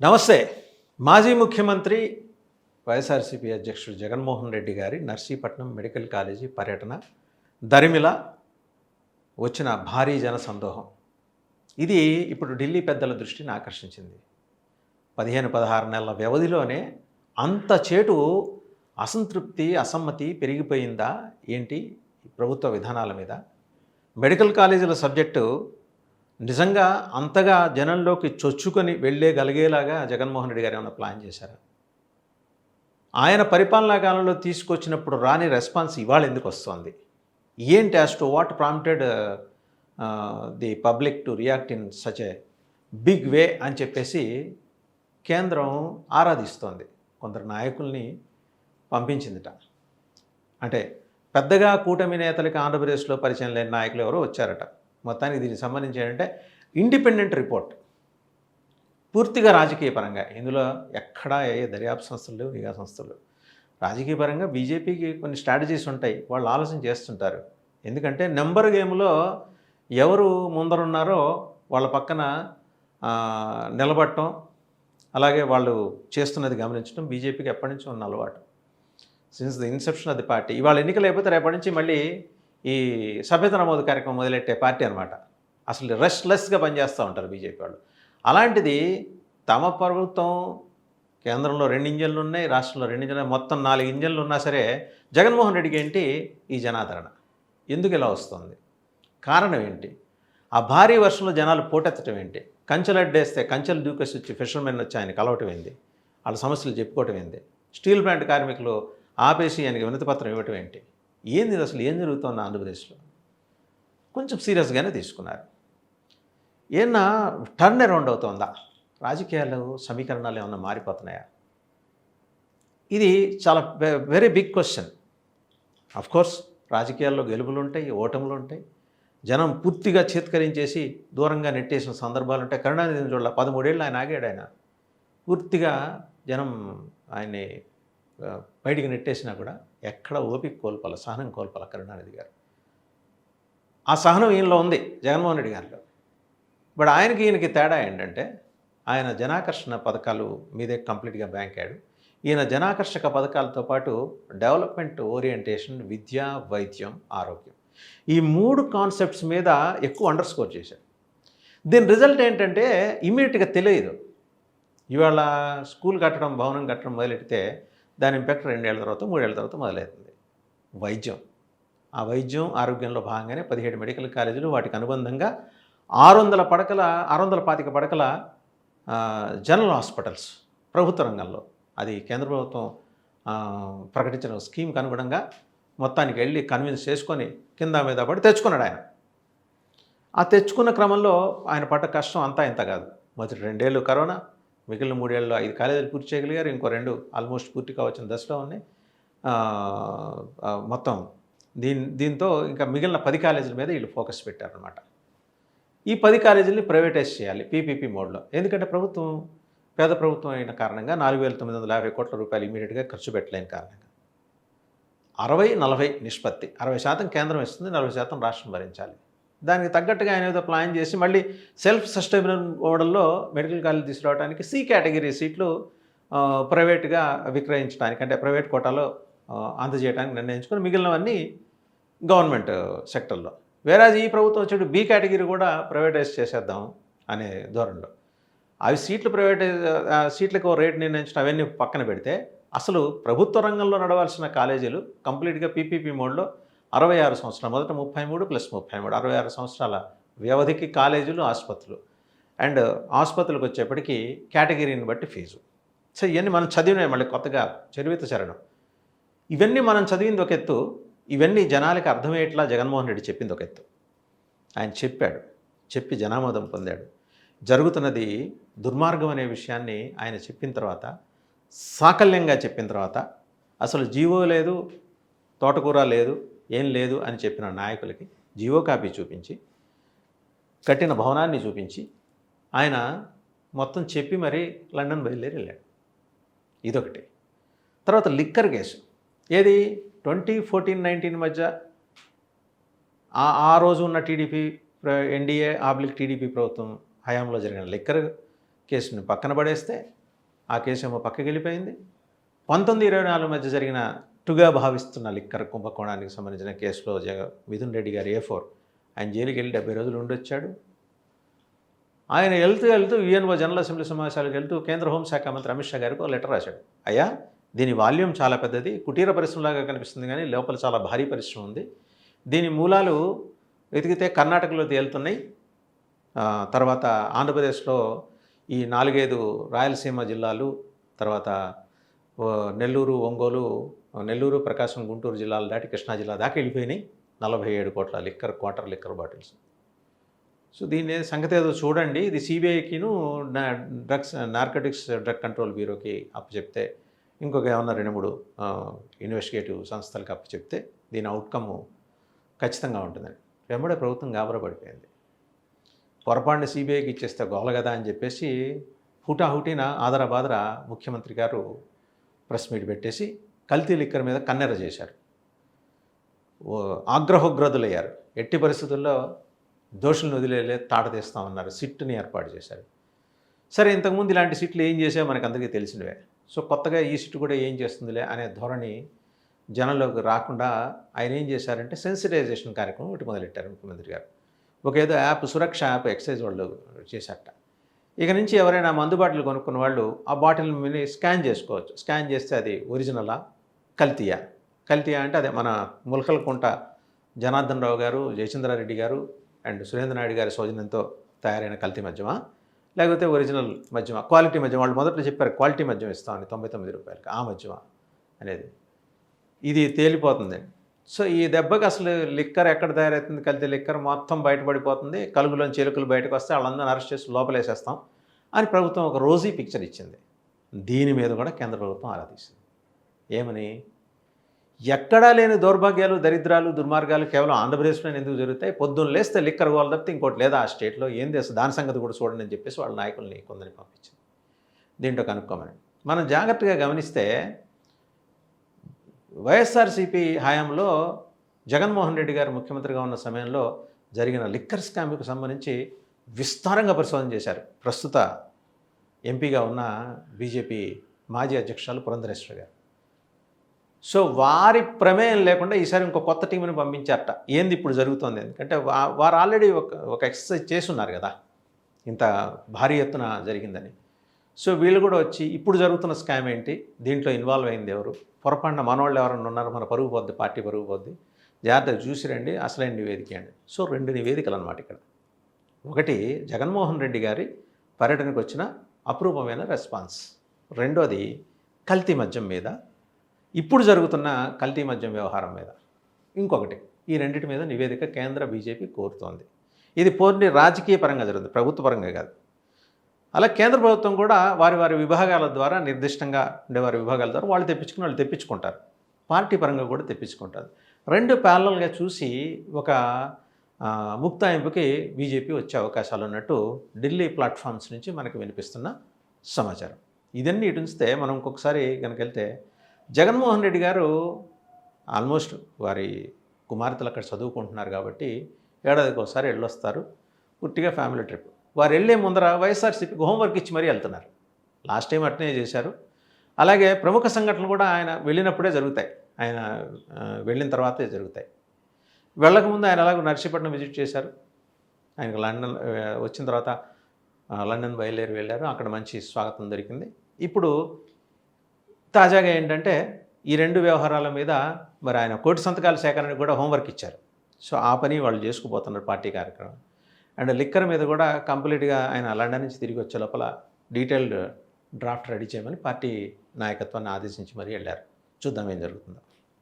నమస్తే. మాజీ ముఖ్యమంత్రి వైఎస్ఆర్సీపీ అధ్యక్షుడు జగన్మోహన్ రెడ్డి గారి నర్సీపట్నం మెడికల్ కాలేజీ పర్యటన దరిమిల వచ్చిన భారీ జనసందోహం. ఇది ఇప్పుడు ఢిల్లీ పెద్దల దృష్టిని ఆకర్షించింది. 15-16 నెలల వ్యవధిలోనే అంత చేటు అసంతృప్తి, అసమ్మతి పెరిగిపోయిందా ఏంటి ప్రభుత్వ విధానాల మీద? మెడికల్ కాలేజీల సబ్జెక్టు నిజంగా అంతగా జనంలోకి చొచ్చుకొని వెళ్ళగలిగేలాగా జగన్మోహన్ రెడ్డి గారు ఏమైనా ప్లాన్ చేశారా? ఆయన పరిపాలనా కాలంలో తీసుకొచ్చినప్పుడు రాని రెస్పాన్స్ ఇవాళ ఎందుకు వస్తుంది? ఏంటి as to what prompted the public to react in such a big way అని చెప్పేసి కేంద్రం ఆరాధిస్తోంది. కొందరు నాయకుల్ని పంపించిందిట. అంటే పెద్దగా కూటమి నేతలకి ఆంధ్రప్రదేశ్లో పరిచయం లేని నాయకులు ఎవరో వచ్చారట. మొత్తానికి దీనికి సంబంధించి ఏంటంటే ఇండిపెండెంట్ రిపోర్ట్, పూర్తిగా రాజకీయ పరంగా. ఇందులో ఎక్కడా ఏ దర్యాప్తు సంస్థలు లేవు, నిఘా సంస్థలు. రాజకీయ పరంగా బీజేపీకి కొన్ని స్ట్రాటజీస్ ఉంటాయి, వాళ్ళు ఆలోచన చేస్తుంటారు. ఎందుకంటే నెంబర్ గేమ్లో ఎవరు ముందరున్నారో వాళ్ళ పక్కన నిలబడటం, అలాగే వాళ్ళు చేస్తున్నది గమనించడం బీజేపీకి ఎప్పటి నుంచో ఉన్న అలవాటు. Since the Inception of the party. ఇవాళ ఎన్నికలు అయిపోతే రేపటి నుంచి మళ్ళీ ఈ సభ్యత నమోదు కార్యక్రమం మొదలెట్టే పార్టీ అనమాట. అసలు రెస్ట్లెస్గా పనిచేస్తూ ఉంటారు బీజేపీ వాళ్ళు. అలాంటిది తమ ప్రభుత్వం కేంద్రంలో 2 ఇంజన్లు ఉన్నాయి, రాష్ట్రంలో 2 ఇంజన్లు, మొత్తం 4 ఇంజన్లు ఉన్నా సరే జగన్మోహన్ రెడ్డికి ఏంటి ఈ జనాదరణ? ఎందుకు ఇలా వస్తుంది? కారణం ఏంటి? ఆ భారీ వర్షంలో జనాలు పోటెత్తడం ఏంటి? కంచెలు అడ్డేస్తే కంచెలు దూకేసి వచ్చి ఫిషర్మెన్ వచ్చి ఆయన కలవటం ఏంది? వాళ్ళ సమస్యలు చెప్పుకోవటం ఏంది? స్టీల్ ప్లాంట్ కార్మికులు ఆపేసి ఆయనకి వినతిపత్రం ఇవ్వటం ఏంటి? ఏంది అసలు ఏం జరుగుతోంది ఆంధ్రప్రదేశ్లో? కొంచెం సీరియస్గానే తీసుకున్నారు. ఏమన్నా టర్న్ అరౌండ్ అవుతోందా? రాజకీయాలు సమీకరణాలు ఏమన్నా మారిపోతున్నాయా? ఇది చాలా వెరీ బిగ్ క్వశ్చన్. కోర్స్ రాజకీయాల్లో గెలుపులు ఉంటాయి, ఓటములు ఉంటాయి. జనం పూర్తిగా చేత్కరించేసి దూరంగా నెట్టేసిన సందర్భాలు ఉంటాయి. కరుణానిధిని చూడాల, 13 ఏళ్ళు ఆయన ఆగాడు. ఆయన పూర్తిగా జనం ఆయన్ని బయటికి నెట్టేసినా కూడా ఎక్కడ ఓపిక కోల్పోల, సహనం కోల్పోల కరుణానిధి గారు. ఆ సహనం ఈయనలో ఉంది, జగన్మోహన్ రెడ్డి గారిలో. బట్ ఈయనకి తేడా ఏంటంటే ఆయన జనాకర్షణ పథకాలు మీదే కంప్లీట్గా బ్యాంకాడు. ఈయన జనాకర్షక పథకాలతో పాటు డెవలప్మెంట్ ఓరియంటేషన్, విద్య, వైద్యం, ఆరోగ్యం, ఈ 3 కాన్సెప్ట్స్ మీద ఎక్కువ అండర్స్కోర్ చేశారు. దీని రిజల్ట్ ఏంటంటే ఇమీడియట్గా తెలియదు. ఇవాళ స్కూల్ కట్టడం, భవనం కట్టడం మొదలెడితే దాని ఇంపాక్ట్ 2 ఏళ్ల తర్వాత, 3 ఏళ్ల తర్వాత మొదలవుతుంది. వైద్యం, ఆ వైద్యం ఆరోగ్యంలో భాగంగానే 17 మెడికల్ కాలేజీలు, వాటికి అనుబంధంగా 625 పడకల జనరల్ హాస్పిటల్స్ ప్రభుత్వ రంగంలో. అది కేంద్ర ప్రభుత్వం ప్రకటించిన స్కీమ్కి అనుగుణంగా మొత్తానికి వెళ్ళి కన్విన్స్ చేసుకొని కింద మీద పడి తెచ్చుకున్నాడు ఆయన. ఆ తెచ్చుకున్న క్రమంలో ఆయన పడ్డ కష్టం అంతా ఇంత కాదు. మొదటి 2 ఏళ్ళు కరోనా, మిగిలిన 3 ఏళ్ళలో 5 కాలేజీలు పూర్తి చేయగలిగారు. ఇంకో 2 ఆల్మోస్ట్ పూర్తి కావచ్చిన దశలో ఉన్నాయి. మొత్తం దీంతో ఇంకా మిగిలిన 10 కాలేజీల మీద వీళ్ళు ఫోకస్ పెట్టారనమాట. ఈ 10 కాలేజీలని ప్రైవేటైజ్ చేయాలి పీపీపీ మోడ్లో. ఎందుకంటే ప్రభుత్వం పేద ప్రభుత్వం అయిన కారణంగా 4,950 కోట్ల రూపాయలు ఇమీడియట్గా ఖర్చు పెట్టలేని కారణంగా 60-40 నిష్పత్తి, 60% కేంద్రం ఇస్తుంది, 40% రాష్ట్రం భరించాలి. దానికి తగ్గట్టుగా ఆయన ఏదో ప్లాన్ చేసి మళ్ళీ సెల్ఫ్ సస్టైనబుల్ మోడల్లో మెడికల్ కాలేజ్ తీసుకురావడానికి C కేటగిరీ సీట్లు ప్రైవేట్గా విక్రయించడానికి, అంటే ప్రైవేట్ కోటాలో అందజేయడానికి నిర్ణయించుకొని మిగిలినవన్నీ గవర్నమెంట్ సెక్టర్లో. వేరాజ్ ఈ ప్రభుత్వం వచ్చేటు B కేటగిరీ కూడా ప్రైవేటైజ్ చేసేద్దాం అనే ధోరణిలో. అవి సీట్లకు రేటు నిర్ణయించడం అవన్నీ పక్కన పెడితే అసలు ప్రభుత్వ రంగంలో నడవాల్సిన కాలేజీలు కంప్లీట్గా పీపీపీ మోడ్లో 66 సంవత్సరాలు, మొదట 33 + 33, 66 సంవత్సరాల వ్యవధికి కాలేజీలు, ఆసుపత్రులు. అండ్ ఆసుపత్రులకు వచ్చేప్పటికీ కేటగిరీని బట్టి ఫీజు. సో ఇవన్నీ మనం చదివినాయి, మళ్ళీ కొత్తగా చరివిత చరణం. ఇవన్నీ మనం చదివింది ఒక ఎత్తు, ఇవన్నీ జనాలకి అర్థమయ్యేట్లా జగన్మోహన్ రెడ్డి చెప్పింది ఒక ఎత్తు. ఆయన చెప్పాడు, చెప్పి జనామోదం పొందాడు. జరుగుతున్నది దుర్మార్గం అనే విషయాన్ని ఆయన చెప్పిన తర్వాత, సాకల్యంగా చెప్పిన తర్వాత, అసలు జీవో లేదు, తోటకూర లేదు, ఏం లేదు అని చెప్పిన నాయకులకి జీవో కాపీ చూపించి, కట్టిన భవనాన్ని చూపించి ఆయన మొత్తం చెప్పి మరీ లండన్ బయలుదేరి వెళ్ళాడు. ఇదొకటి. తర్వాత లిక్కర్ కేసు, ఏది 2014-19 మధ్య ఆ రోజు ఉన్న టీడీపీ ఎన్డీఏ /టీడీపీ ప్రభుత్వం హయాంలో జరిగిన లిక్కర్ కేసుని పక్కన పడేస్తే ఆ కేసు ఏమో పక్కకి వెళ్ళిపోయింది. 1924 మధ్య జరిగిన టుగా భావిస్తున్న లిక్కర్ కుంభకోణానికి సంబంధించిన కేసులో మిథున్ రెడ్డి గారు A4 ఆయన జైలుకి వెళ్ళి 70 రోజులు ఉండొచ్చాడు. ఆయన వెళ్తూ యుఎన్ఓ జనరల్ అసెంబ్లీ సమావేశాలకు వెళ్తూ కేంద్ర హోంశాఖ మంత్రి అమిత్ షా గారికి ఒక లెటర్ రాశాడు. అయ్యా, దీని వాల్యూమ్ చాలా పెద్దది, కుటీర పరిశ్రమలాగా కనిపిస్తుంది కానీ లోపల చాలా భారీ పరిశ్రమ ఉంది. దీని మూలాలు వెతికితే కర్ణాటకలో తేలుతున్నాయి. తర్వాత ఆంధ్రప్రదేశ్లో ఈ 4-5 రాయలసీమ జిల్లాలు, తర్వాత నెల్లూరు, ఒంగోలు, నెల్లూరు, ప్రకాశం, గుంటూరు జిల్లాలు దాటి కృష్ణా జిల్లా దాకా వెళ్ళిపోయినాయి 47 కోట్ల క్వార్టర్ లిక్కర్ బాటిల్స్. సో దీని సంగతి ఏదో చూడండి, ఇది సిబిఐకిను నార్కోటిక్స్ డ్రగ్ కంట్రోల్ బ్యూరోకి అప్పచెప్తే, ఇంకొక ఏమన్నా 2-3 ఇన్వెస్టిగేటివ్ సంస్థలకు అప్పచెప్తే దీని అవుట్కమ్ ఖచ్చితంగా ఉంటుందని వెంబడే ప్రభుత్వం గాబరా పడిపోయింది. పొరపాటున సిబిఐకి ఇచ్చేస్తే గోల కదా అని చెప్పేసి హుటాహుటిన ఆదరా ముఖ్యమంత్రి గారు ప్రెస్ మీట్ పెట్టేసి కల్తీ లిక్కర్ మీద కన్నెర చేశారు. ఆగ్రహోగ్రదులయ్యారు. ఎట్టి పరిస్థితుల్లో దోషులను వదిలేలే తాట తీస్తామన్నారు. సిట్ని ఏర్పాటు చేశారు. సరే, ఇంతకుముందు ఇలాంటి సిట్లు ఏం చేసాయో మనకు అందరికీ తెలిసినవే. సో కొత్తగా ఈ సిట్ కూడా ఏం చేస్తుందిలే అనే ధోరణి జనంలోకి రాకుండా ఆయన ఏం చేశారంటే సెన్సిటైజేషన్ కార్యక్రమం ఒకటి మొదలెట్టారు ముఖ్యమంత్రి గారు. ఒక ఏదో యాప్, సురక్ష యాప్ ఎక్సైజ్ వాళ్ళు చేశారట. ఇక నుంచి ఎవరైనా మందు బాటిల్ కొనుక్కున్న వాళ్ళు ఆ బాటిల్ మీద స్కాన్ చేసుకోవచ్చు. స్కాన్ చేస్తే అది ఒరిజినలా, కల్తీయా అంటే అదే మన ములకలకుంట జనార్దన్ రావు గారు, జయచంద్రారెడ్డి గారు అండ్ సురేంద్ర నాయుడు గారి సౌజన్యంతో తయారైన కల్తీ మద్యమా, లేకపోతే ఒరిజినల్ మద్యమా, క్వాలిటీ మద్యం. వాళ్ళు మొదట్లో చెప్పారు క్వాలిటీ మద్యం ఇస్తామని 99 రూపాయలకి, ఆ మద్యమా అనేది ఇది తేలిపోతుంది. సో ఈ దెబ్బకి అసలు లిక్కర్ ఎక్కడ తయారవుతుంది, కల్తీ లిక్కర్ మొత్తం బయటపడిపోతుంది. కలుగులోని చిలుకలు బయటకు వస్తే వాళ్ళందరినీ అరెస్ట్ చేసి లోపలేసేస్తాం అని ప్రభుత్వం ఒక రోజీ పిక్చర్ ఇచ్చింది. దీని మీద కూడా కేంద్ర ప్రభుత్వం ఆరాధిస్తుంది. ఏమని, ఎక్కడా లేని దౌర్భాగ్యాలు, దరిద్రాలు, దుర్మార్గాలు కేవలం ఆంధ్రప్రదేశ్లోనే ఎందుకు జరుగుతాయి? పొద్దున్న లేస్తే లిక్కర్ గోల తప్పితే ఇంకోటి లేదా ఆ స్టేట్లో ఏం చేస్తుంది, దాని సంగతి కూడా చూడండి అని చెప్పేసి వాళ్ళ నాయకుల్ని కొందరిని పంపించింది దీంట్లో కనుక్కోమని. మనం జాగ్రత్తగా గమనిస్తే వైఎస్ఆర్సీపీ హయాంలో జగన్మోహన్ రెడ్డి గారు ముఖ్యమంత్రిగా ఉన్న సమయంలో జరిగిన లిక్కర్ స్కామ్కి సంబంధించి విస్తారంగా పరిశోధన చేశారు ప్రస్తుత ఎంపీగా ఉన్న బీజేపీ మాజీ అధ్యక్షురాలు పురంధరేశ్వరి గారు. సో వారి ప్రమేయం లేకుండా ఈసారి ఇంకో కొత్త టీంని పంపించారట. ఏంది ఇప్పుడు జరుగుతోంది? ఎందుకంటే వారు ఆల్రెడీ ఒక ఎక్సర్సైజ్ చేస్తున్నారు కదా, ఇంత భారీ ఎత్తున జరిగిందని. సో వీళ్ళు కూడా వచ్చి ఇప్పుడు జరుగుతున్న స్కామ్ ఏంటి, దీంట్లో ఇన్వాల్వ్ అయింది ఎవరు, పొరపాటున మనవాళ్ళు ఎవరన్నా ఉన్నారు, మన పరుగు పోద్ది, పార్టీ పరుగు పోద్ది, జాగ్రత్తగా చూసి రండి, అసలైన నివేదిక అండి. సో 2 నివేదికలు అన్నమాట ఇక్కడ. ఒకటి జగన్మోహన్ రెడ్డి గారి పర్యటనకు వచ్చిన అపరూపమైన రెస్పాన్స్, రెండోది కల్తీ మద్యం మీద, ఇప్పుడు జరుగుతున్న కల్తీ మద్యం వ్యవహారం మీద ఇంకొకటి. ఈ రెండింటి మీద నివేదిక కేంద్ర బీజేపీ కోరుతోంది. ఇది పూర్తి రాజకీయ పరంగా జరుగుతుంది, ప్రభుత్వ పరంగా కాదు. అలా కేంద్ర ప్రభుత్వం కూడా వారి విభాగాల ద్వారా, నిర్దిష్టంగా ఉండే వారి విభాగాల ద్వారా వాళ్ళు తెప్పించుకుంటారు. పార్టీ పరంగా కూడా తెప్పించుకుంటారు. 2 ప్యారలల్గా చూసి ఒక ముక్తాయింపుకి బీజేపీ వచ్చే అవకాశాలు ఉన్నట్టు ఢిల్లీ ప్లాట్ఫామ్స్ నుంచి మనకు వినిపిస్తున్న సమాచారం. ఇదన్నీ ఇటు ఉంచితే మనం ఇంకొకసారి కనుక వెళ్తే జగన్మోహన్ రెడ్డి గారు ఆల్మోస్ట్ వారి కుమార్తెలు అక్కడ చదువుకుంటున్నారు కాబట్టి ఏడాదికి ఒకసారి వెళ్ళొస్తారు, పూర్తిగా ఫ్యామిలీ ట్రిప్. వారు వెళ్ళే ముందర వైఎస్ఆర్సీపీకి హోంవర్క్ ఇచ్చి మరీ వెళ్తున్నారు. లాస్ట్ టైం అట్నే చేశారు. అలాగే ప్రముఖ సంఘటనలు కూడా ఆయన వెళ్ళినప్పుడే జరుగుతాయి, ఆయన వెళ్ళిన తర్వాతే జరుగుతాయి. వెళ్ళకముందు ఆయన అలాగే నర్సీపట్నం విజిట్ చేశారు. ఆయనకు లండన్ వచ్చిన తర్వాత లండన్ బయలుదేరి వెళ్ళారు, అక్కడ మంచి స్వాగతం దొరికింది. ఇప్పుడు తాజాగా ఏంటంటే ఈ 2 వ్యవహారాల మీద మరి ఆయన కోటి సంతకాల సేకరణకు కూడా హోంవర్క్ ఇచ్చారు. సో ఆ పని వాళ్ళు చేసుకుపోతున్నారు పార్టీ కార్యక్రమం. అండ్ లిక్కర్ మీద కూడా కంప్లీట్గా ఆయన లండన్ నుంచి తిరిగి వచ్చే లోపల డీటెయిల్డ్ డ్రాఫ్ట్ రెడీ చేయమని పార్టీ నాయకత్వాన్ని ఆదేశించి మరీ వెళ్ళారు. చూద్దాం ఏం జరుగుతుందో.